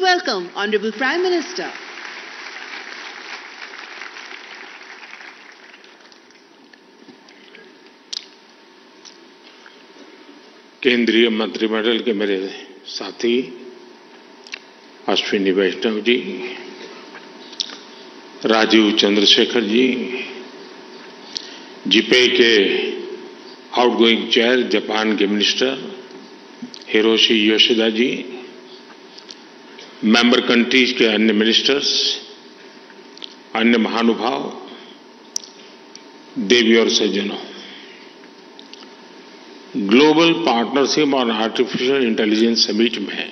Welcome, Honorable Prime Minister. केंद्रीय मंत्रिमंडल के मेरे साथी अश्विनी वैष्णव जी, राजीव चंद्रशेखर जी, जीपे के आउटगोइंग चेयर जापान के मिनिस्टर हिरोशी योशिदा जी, मेंबर कंट्रीज के अन्य मिनिस्टर्स, अन्य महानुभाव, देवी और सज्जनों, ग्लोबल पार्टनरशिप और आर्टिफिशियल इंटेलिजेंस समिट में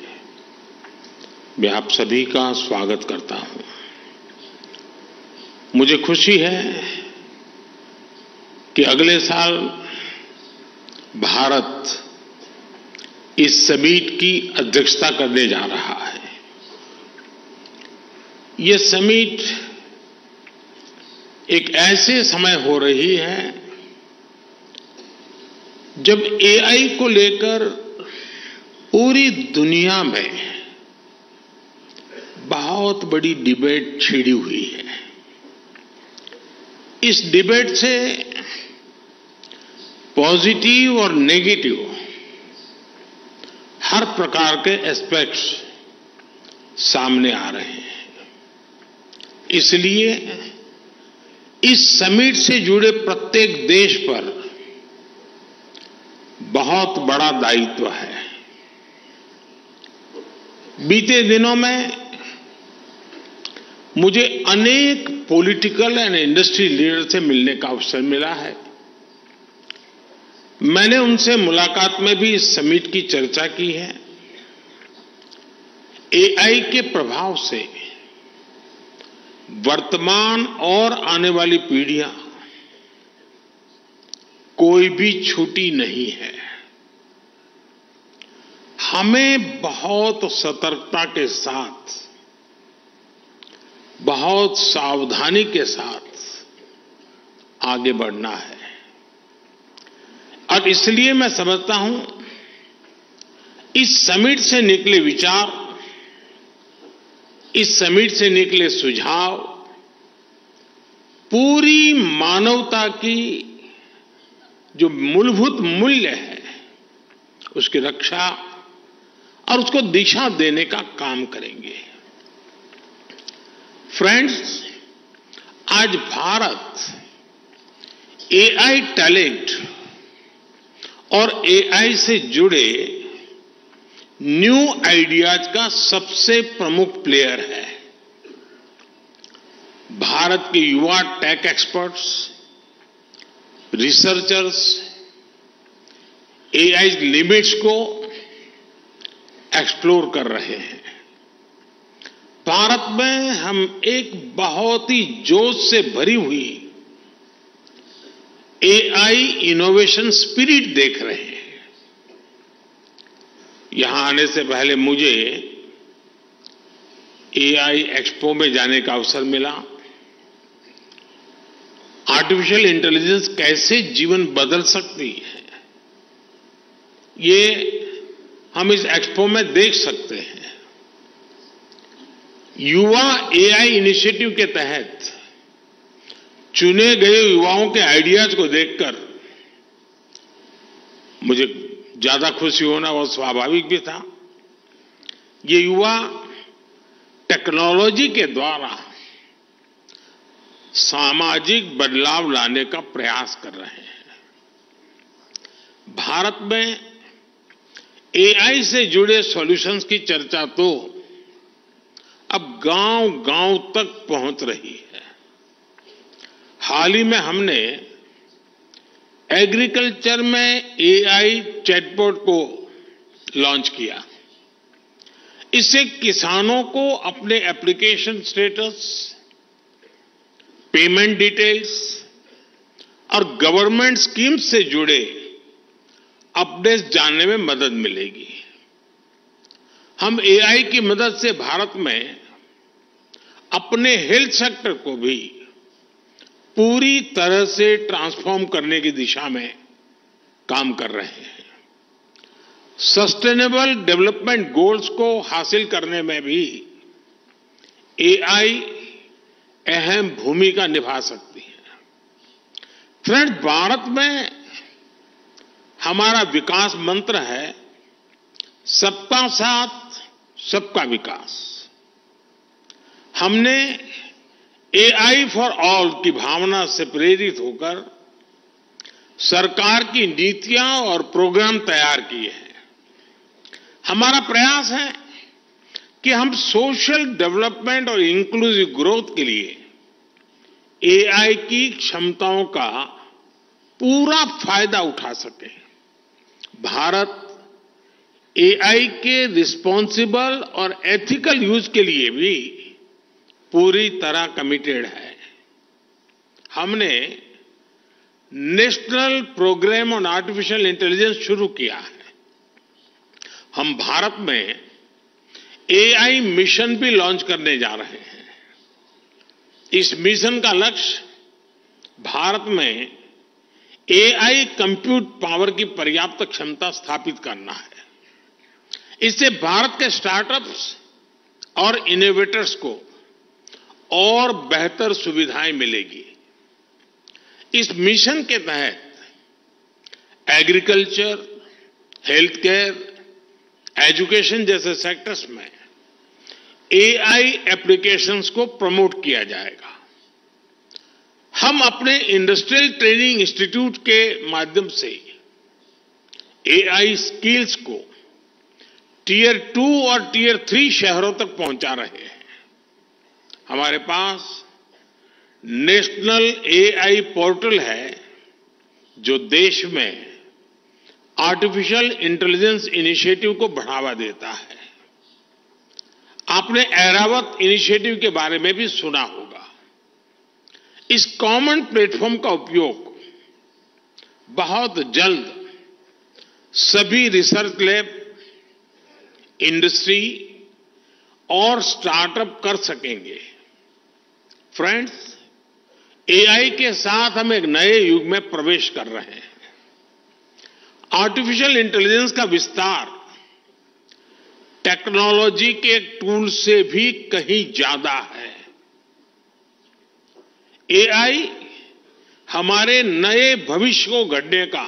मैं आप सभी का स्वागत करता हूं। मुझे खुशी है कि अगले साल भारत इस समिट की अध्यक्षता करने जा रहा है। ये समिट एक ऐसे समय हो रही है जब एआई को लेकर पूरी दुनिया में बहुत बड़ी डिबेट छिड़ी हुई है। इस डिबेट से पॉजिटिव और नेगेटिव हर प्रकार के एस्पेक्ट्स सामने आ रहे हैं। इसलिए इस समिट से जुड़े प्रत्येक देश पर बहुत बड़ा दायित्व है। बीते दिनों में मुझे अनेक पॉलिटिकल एंड इंडस्ट्री लीडर से मिलने का अवसर मिला है। मैंने उनसे मुलाकात में भी इस समिट की चर्चा की है। एआई के प्रभाव से वर्तमान और आने वाली पीढ़ियां कोई भी छूटी नहीं है। हमें बहुत सतर्कता के साथ, बहुत सावधानी के साथ आगे बढ़ना है। और इसलिए मैं समझता हूं इस समिट से निकले विचार, इस समिट से निकले सुझाव पूरी मानवता की जो मूलभूत मूल्य है उसकी रक्षा और उसको दिशा देने का काम करेंगे। फ्रेंड्स, आज भारत एआई टैलेंट और एआई से जुड़े न्यू आइडियाज का सबसे प्रमुख प्लेयर है। भारत के युवा tech experts, researchers AI limits को एक्सप्लोर कर रहे हैं। भारत में हम एक बहुत ही जोश से भरी हुई एआई इनोवेशन स्पिरिट देख रहे हैं। यहां आने से पहले मुझे एआई एक्सपो में जाने का अवसर मिला। आर्टिफिशियल इंटेलिजेंस कैसे जीवन बदल सकती है, ये हम इस एक्सपो में देख सकते हैं। युवा एआई इनिशिएटिव के तहत चुने गए युवाओं के आइडियाज को देखकर मुझे ज्यादा खुशी होना बहुत स्वाभाविक भी था। ये युवा टेक्नोलॉजी के द्वारा सामाजिक बदलाव लाने का प्रयास कर रहे हैं। भारत में एआई से जुड़े सॉल्यूशंस की चर्चा तो अब गांव-गांव तक पहुंच रही है। हाल ही में हमने एग्रीकल्चर में एआई चैटबॉट को लॉन्च किया। इससे किसानों को अपने एप्लीकेशन स्टेटस, पेमेंट डिटेल्स और गवर्नमेंट स्कीम्स से जुड़े अपडेट्स जानने में मदद मिलेगी। हम एआई की मदद से भारत में अपने हेल्थ सेक्टर को भी पूरी तरह से ट्रांसफॉर्म करने की दिशा में काम कर रहे हैं। सस्टेनेबल डेवलपमेंट गोल्स को हासिल करने में भी एआई अहम भूमिका निभा सकती है। फ्रेंड्स, भारत में हमारा विकास मंत्र है सबका साथ सबका विकास। हमने एआई फॉर ऑल की भावना से प्रेरित होकर सरकार की नीतियां और प्रोग्राम तैयार किए हैं। हमारा प्रयास है कि हम सोशल डेवलपमेंट और इंक्लूसिव ग्रोथ के लिए एआई की क्षमताओं का पूरा फायदा उठा सकें। भारत एआई के रिस्पॉन्सिबल और एथिकल यूज के लिए भी पूरी तरह कमिटेड है। हमने national programme on artificial intelligence शुरू किया है। हम भारत में एआई मिशन भी लॉन्च करने जा रहे हैं। इस मिशन का लक्ष्य भारत में एआई कंप्यूट पावर की पर्याप्त क्षमता स्थापित करना है। इससे भारत के स्टार्टअप्स और इनोवेटर्स को और बेहतर सुविधाएं मिलेगी। इस मिशन के तहत एग्रीकल्चर, हेल्थ केयर, एजुकेशन जैसे सेक्टर्स में एआई एप्लीकेशंस को प्रमोट किया जाएगा। हम अपने इंडस्ट्रियल ट्रेनिंग इंस्टीट्यूट के माध्यम से एआई स्किल्स को टियर 2 और टियर 3 शहरों तक पहुंचा रहे हैं। हमारे पास नेशनल एआई पोर्टल है जो देश में आर्टिफिशियल इंटेलिजेंस इनिशिएटिव को बढ़ावा देता है। आपने ऐरावत इनिशिएटिव के बारे में भी सुना होगा। इस कॉमन प्लेटफॉर्म का उपयोग बहुत जल्द सभी रिसर्च लैब, इंडस्ट्री और स्टार्टअप कर सकेंगे। फ्रेंड्स, एआई के साथ हम एक नए युग में प्रवेश कर रहे हैं। आर्टिफिशियल इंटेलिजेंस का विस्तार टेक्नोलॉजी के टूल से भी कहीं ज्यादा है। एआई हमारे नए भविष्य को गढ़ने का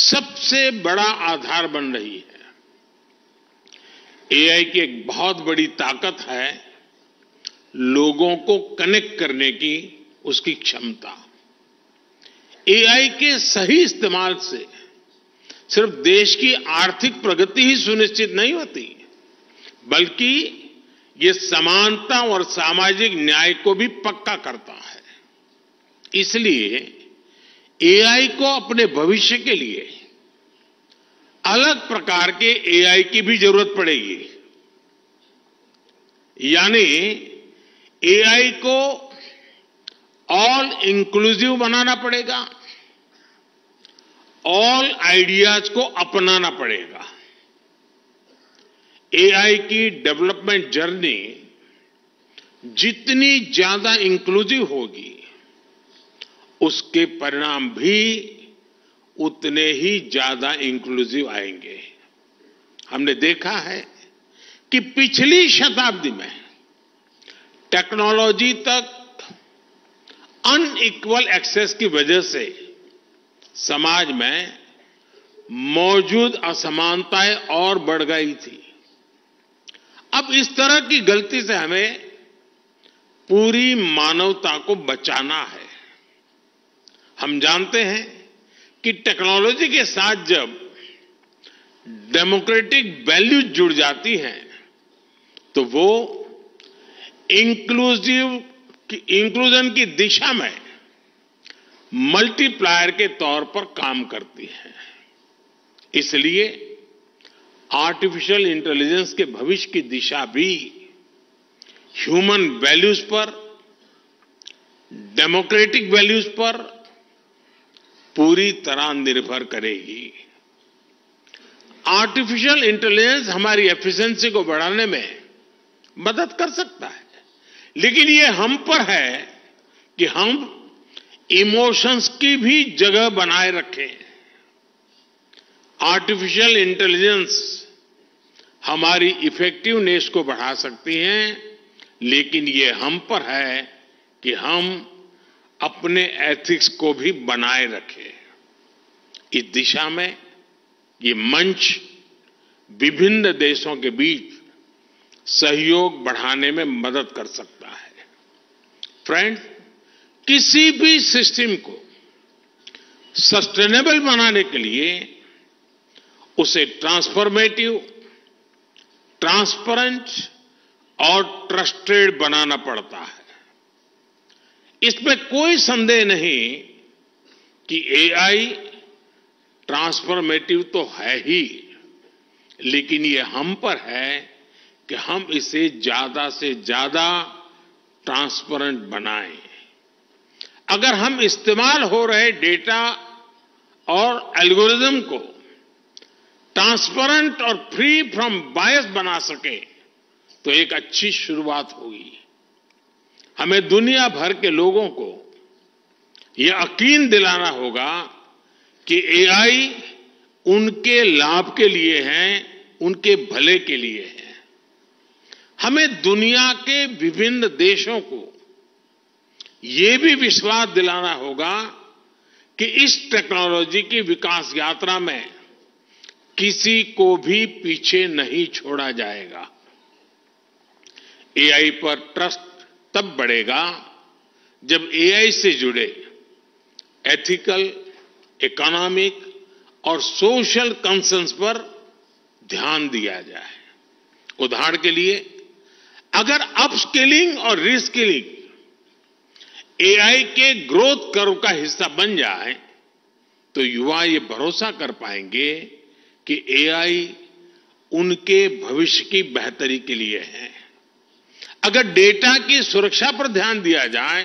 सबसे बड़ा आधार बन रही है। एआई की एक बहुत बड़ी ताकत है लोगों को कनेक्ट करने की उसकी क्षमता। एआई के सही इस्तेमाल से सिर्फ देश की आर्थिक प्रगति ही सुनिश्चित नहीं होती, बल्कि ये समानता और सामाजिक न्याय को भी पक्का करता है। इसलिए एआई को अपने भविष्य के लिए अलग प्रकार के एआई की भी जरूरत पड़ेगी। यानी एआई को ऑल इंक्लूसिव बनाना पड़ेगा, ऑल आइडियाज को अपनाना पड़ेगा। एआई की डेवलपमेंट जर्नी जितनी ज्यादा इंक्लूसिव होगी, उसके परिणाम भी उतने ही ज्यादा इंक्लूसिव आएंगे। हमने देखा है कि पिछली शताब्दी में टेक्नोलॉजी तक अनइक्वल एक्सेस की वजह से समाज में मौजूद असमानताएं और बढ़ गई थी। अब इस तरह की गलती से हमें पूरी मानवता को बचाना है। हम जानते हैं कि टेक्नोलॉजी के साथ जब डेमोक्रेटिक वैल्यूज जुड़ जाती हैं तो वो इंक्लूजन की दिशा में मल्टीप्लायर के तौर पर काम करती है। इसलिए आर्टिफिशियल इंटेलिजेंस के भविष्य की दिशा भी ह्यूमन वैल्यूज पर, डेमोक्रेटिक वैल्यूज पर पूरी तरह निर्भर करेगी। आर्टिफिशियल इंटेलिजेंस हमारी एफिशिएंसी को बढ़ाने में मदद कर सकता है, लेकिन ये हम पर है कि हम इमोशंस की भी जगह बनाए रखें। आर्टिफिशियल इंटेलिजेंस हमारी इफेक्टिवनेस को बढ़ा सकती हैं, लेकिन ये हम पर है कि हम अपने एथिक्स को भी बनाए रखें। इस दिशा में ये मंच विभिन्न देशों के बीच सहयोग बढ़ाने में मदद कर सकता है। फ्रेंड्स, किसी भी सिस्टम को सस्टेनेबल बनाने के लिए उसे ट्रांसफॉर्मेटिव, ट्रांसपेरेंट और ट्रस्टेड बनाना पड़ता है। इसमें कोई संदेह नहीं कि एआई ट्रांसफॉर्मेटिव तो है ही, लेकिन ये हम पर है कि हम इसे ज्यादा से ज्यादा ट्रांसपेरेंट बनाएं। अगर हम इस्तेमाल हो रहे डेटा और एल्गोरिदम को ट्रांसपेरेंट और फ्री फ्रॉम बायस बना सके तो एक अच्छी शुरुआत होगी। हमें दुनिया भर के लोगों को यह यकीन दिलाना होगा कि एआई उनके लाभ के लिए है, उनके भले के लिए है। हमें दुनिया के विभिन्न देशों को यह भी विश्वास दिलाना होगा कि इस टेक्नोलॉजी की विकास यात्रा में किसी को भी पीछे नहीं छोड़ा जाएगा। एआई पर ट्रस्ट तब बढ़ेगा जब एआई से जुड़े एथिकल, इकोनॉमिक और सोशल कंसर्न्स पर ध्यान दिया जाए। उदाहरण के लिए, अगर अपस्किलिंग और रीस्किलिंग एआई के ग्रोथ कर्व का हिस्सा बन जाए तो युवा ये भरोसा कर पाएंगे कि एआई उनके भविष्य की बेहतरी के लिए है। अगर डेटा की सुरक्षा पर ध्यान दिया जाए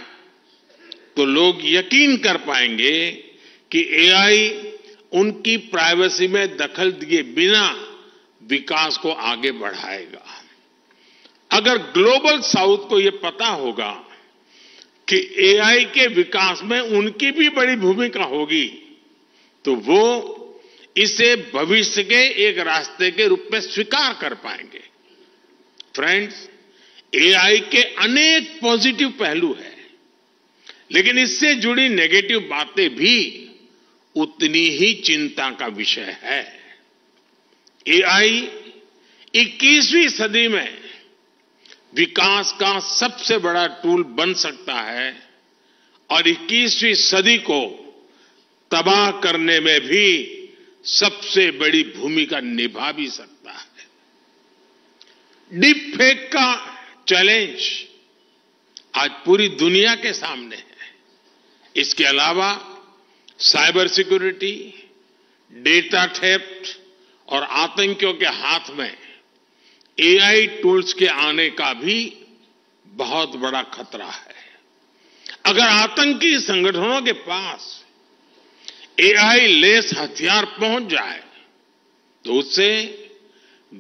तो लोग यकीन कर पाएंगे कि एआई उनकी प्राइवेसी में दखल दिए बिना विकास को आगे बढ़ाएगा। अगर ग्लोबल साउथ को यह पता होगा कि एआई के विकास में उनकी भी बड़ी भूमिका होगी तो वो इसे भविष्य के एक रास्ते के रूप में स्वीकार कर पाएंगे। फ्रेंड्स, एआई के अनेक पॉजिटिव पहलू हैं, लेकिन इससे जुड़ी नेगेटिव बातें भी उतनी ही चिंता का विषय है। एआई 21वीं सदी में विकास का सबसे बड़ा टूल बन सकता है और 21वीं सदी को तबाह करने में भी सबसे बड़ी भूमिका निभा भी सकता है। डीप फेक का चैलेंज आज पूरी दुनिया के सामने है। इसके अलावा साइबर सिक्योरिटी, डेटा थेफ्ट और आतंकियों के हाथ में एआई टूल्स के आने का भी बहुत बड़ा खतरा है। अगर आतंकी संगठनों के पास एआई लेस हथियार पहुंच जाए तो उससे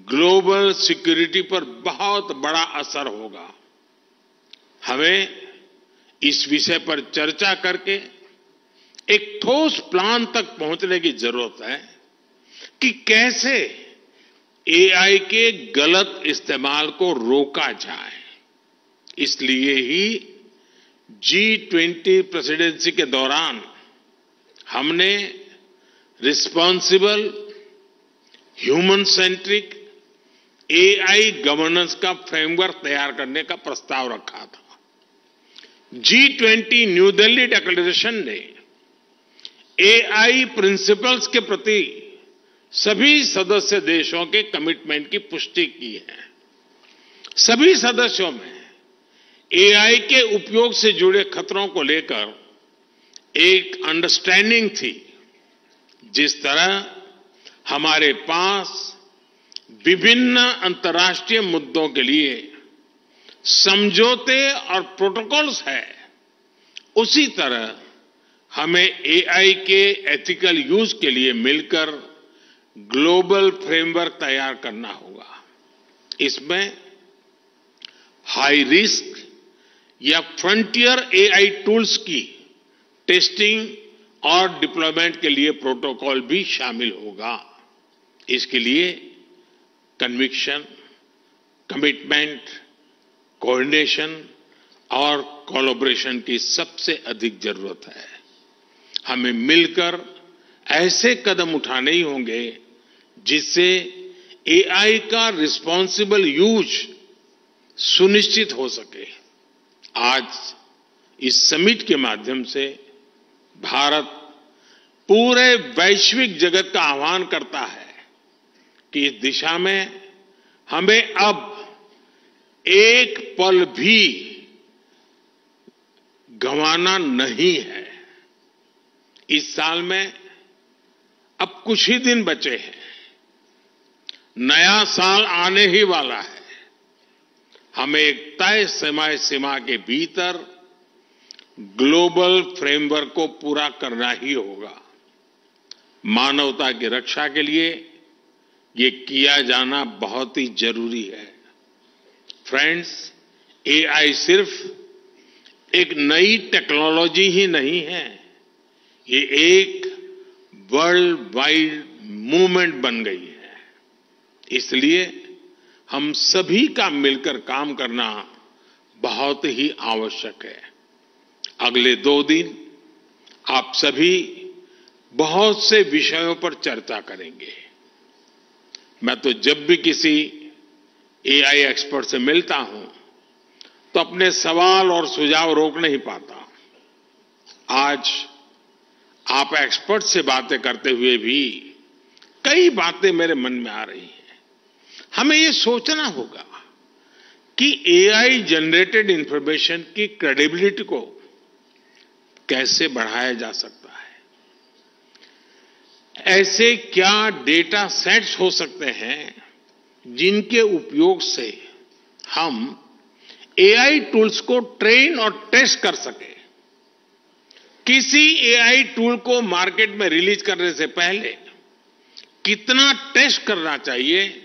ग्लोबल सिक्योरिटी पर बहुत बड़ा असर होगा। हमें इस विषय पर चर्चा करके एक ठोस प्लान तक पहुंचने की जरूरत है कि कैसे एआई के गलत इस्तेमाल को रोका जाए। इसलिए ही G20 प्रेसिडेंसी के दौरान हमने responsible, human centric AI governance का फ्रेमवर्क तैयार करने का प्रस्ताव रखा था। G20 न्यू दिल्ली डिक्लेरेशन ने एआई प्रिंसिपल्स के प्रति सभी सदस्य देशों के कमिटमेंट की पुष्टि की है। सभी सदस्यों में एआई के उपयोग से जुड़े खतरों को लेकर एक अंडरस्टैंडिंग थी। जिस तरह हमारे पास विभिन्न अंतर्राष्ट्रीय मुद्दों के लिए समझौते और प्रोटोकॉल्स है, उसी तरह हमें एआई के एथिकल यूज के लिए मिलकर ग्लोबल फ्रेमवर्क तैयार करना होगा। इसमें हाई रिस्क या फ्रंटियर एआई टूल्स की टेस्टिंग और डिप्लॉयमेंट के लिए प्रोटोकॉल भी शामिल होगा। इसके लिए कन्विक्शन, कमिटमेंट, कोऑर्डिनेशन और कोलैबोरेशन की सबसे अधिक जरूरत है। हमें मिलकर ऐसे कदम उठाने ही होंगे जिससे एआई का रिस्पॉन्सिबल यूज सुनिश्चित हो सके। आज इस समिट के माध्यम से भारत पूरे वैश्विक जगत का आह्वान करता है कि इस दिशा में हमें अब एक पल भी गंवाना नहीं है। इस साल में अब कुछ ही दिन बचे हैं, नया साल आने ही वाला है। हमें एक तय समय सीमा के भीतर ग्लोबल फ्रेमवर्क को पूरा करना ही होगा। मानवता की रक्षा के लिए ये किया जाना बहुत ही जरूरी है। फ्रेंड्स, एआई सिर्फ एक नई टेक्नोलॉजी ही नहीं है, ये एक वर्ल्ड वाइड मूवमेंट बन गई है। इसलिए हम सभी का मिलकर काम करना बहुत ही आवश्यक है। अगले 2 दिन आप सभी बहुत से विषयों पर चर्चा करेंगे। मैं तो जब भी किसी एआई एक्सपर्ट से मिलता हूं तो अपने सवाल और सुझाव रोक नहीं पाता। आज आप एक्सपर्ट से बातें करते हुए भी कई बातें मेरे मन में आ रही हैं। हमें ये सोचना होगा कि एआई जनरेटेड इंफॉर्मेशन की क्रेडिबिलिटी को कैसे बढ़ाया जा सकता है। ऐसे क्या डेटा सेट्स हो सकते हैं जिनके उपयोग से हम एआई टूल्स को ट्रेन और टेस्ट कर सके। किसी एआई टूल को मार्केट में रिलीज करने से पहले कितना टेस्ट करना चाहिए,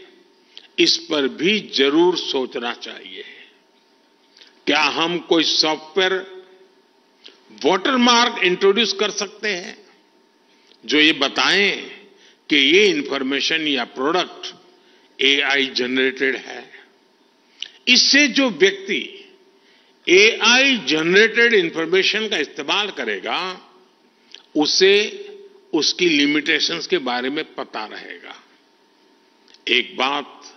इस पर भी जरूर सोचना चाहिए। क्या हम कोई सॉफ्टवेयर वाटरमार्क इंट्रोड्यूस कर सकते हैं जो ये बताएं कि ये इंफॉर्मेशन या प्रोडक्ट एआई जनरेटेड है। इससे जो व्यक्ति एआई जनरेटेड इंफॉर्मेशन का इस्तेमाल करेगा उसे उसकी लिमिटेशंस के बारे में पता रहेगा। एक बात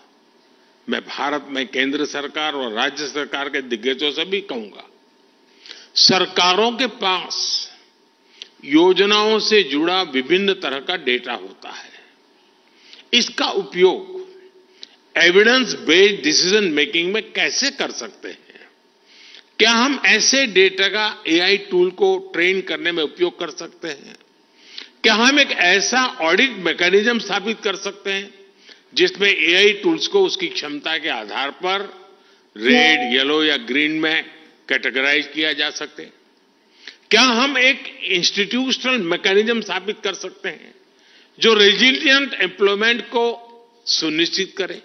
मैं भारत में केंद्र सरकार और राज्य सरकार के दिग्गजों से भी कहूंगा, सरकारों के पास योजनाओं से जुड़ा विभिन्न तरह का डेटा होता है। इसका उपयोग एविडेंस बेस्ड डिसीजन मेकिंग में कैसे कर सकते हैं? क्या हम ऐसे डेटा का एआई टूल को ट्रेन करने में उपयोग कर सकते हैं? क्या हम एक ऐसा ऑडिट मैकेनिज्म स्थापित कर सकते हैं जिसमें एआई टूल्स को उसकी क्षमता के आधार पर रेड, येलो या ग्रीन में कैटेगराइज किया जा सके? क्या हम एक इंस्टीट्यूशनल मैकेनिज्म स्थापित कर सकते हैं जो रेजिलिएंट एम्प्लॉयमेंट को सुनिश्चित करे?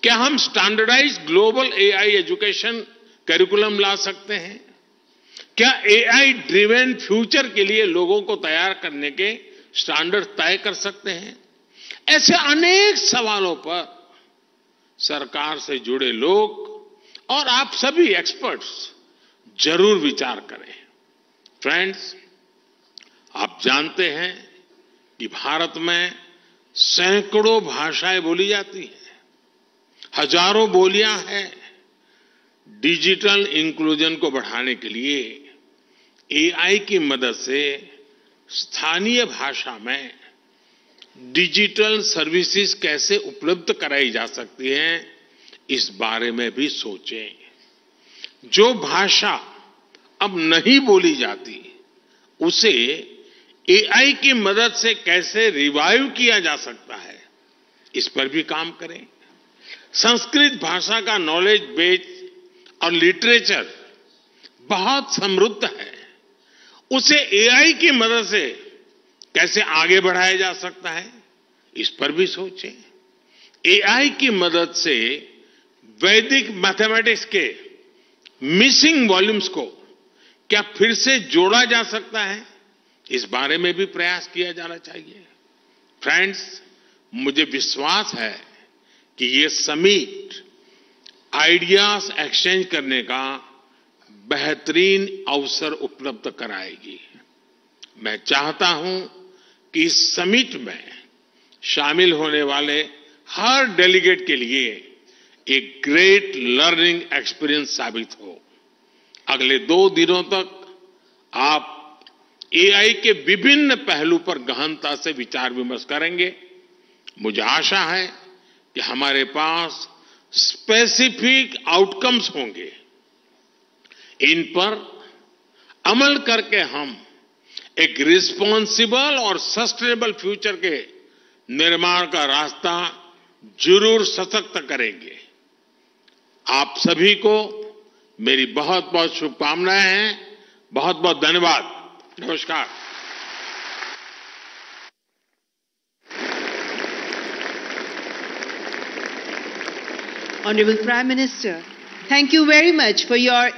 क्या हम standardized global AI education curriculum ला सकते हैं? क्या एआई ड्रिवन फ्यूचर के लिए लोगों को तैयार करने के स्टैंडर्ड तय कर सकते हैं? ऐसे अनेक सवालों पर सरकार से जुड़े लोग और आप सभी एक्सपर्ट्स जरूर विचार करें। फ्रेंड्स, आप जानते हैं कि भारत में सैकड़ों भाषाएं बोली जाती हैं, हजारों बोलियां हैं। डिजिटल इंक्लूजन को बढ़ाने के लिए एआई की मदद से स्थानीय भाषा में डिजिटल सर्विसेज कैसे उपलब्ध कराई जा सकती हैं, इस बारे में भी सोचें। जो भाषा अब नहीं बोली जाती उसे एआई की मदद से कैसे रिवाइव किया जा सकता है, इस पर भी काम करें। संस्कृत भाषा का नॉलेज बेस और लिटरेचर बहुत समृद्ध है, उसे एआई की मदद से कैसे आगे बढ़ाया जा सकता है, इस पर भी सोचें। एआई की मदद से वैदिक मैथमेटिक्स के मिसिंग वॉल्यूम्स को क्या फिर से जोड़ा जा सकता है, इस बारे में भी प्रयास किया जाना चाहिए। फ्रेंड्स, मुझे विश्वास है कि ये समिट आइडियाज एक्सचेंज करने का बेहतरीन अवसर उपलब्ध कराएगी। मैं चाहता हूं कि इस समिट में शामिल होने वाले हर डेलीगेट के लिए एक ग्रेट लर्निंग एक्सपीरियंस साबित हो। अगले 2 दिनों तक आप एआई के विभिन्न पहलू पर गहनता से विचार विमर्श करेंगे। मुझे आशा है कि हमारे पास स्पेसिफिक आउटकम्स होंगे। इन पर अमल करके हम एक रिस्पॉन्सिबल और सस्टेनेबल फ्यूचर के निर्माण का रास्ता जरूर सशक्त करेंगे। आप सभी को मेरी बहुत बहुत शुभकामनाएं हैं। बहुत बहुत धन्यवाद। नमस्कार। Honorable Prime Minister, thank you very much for your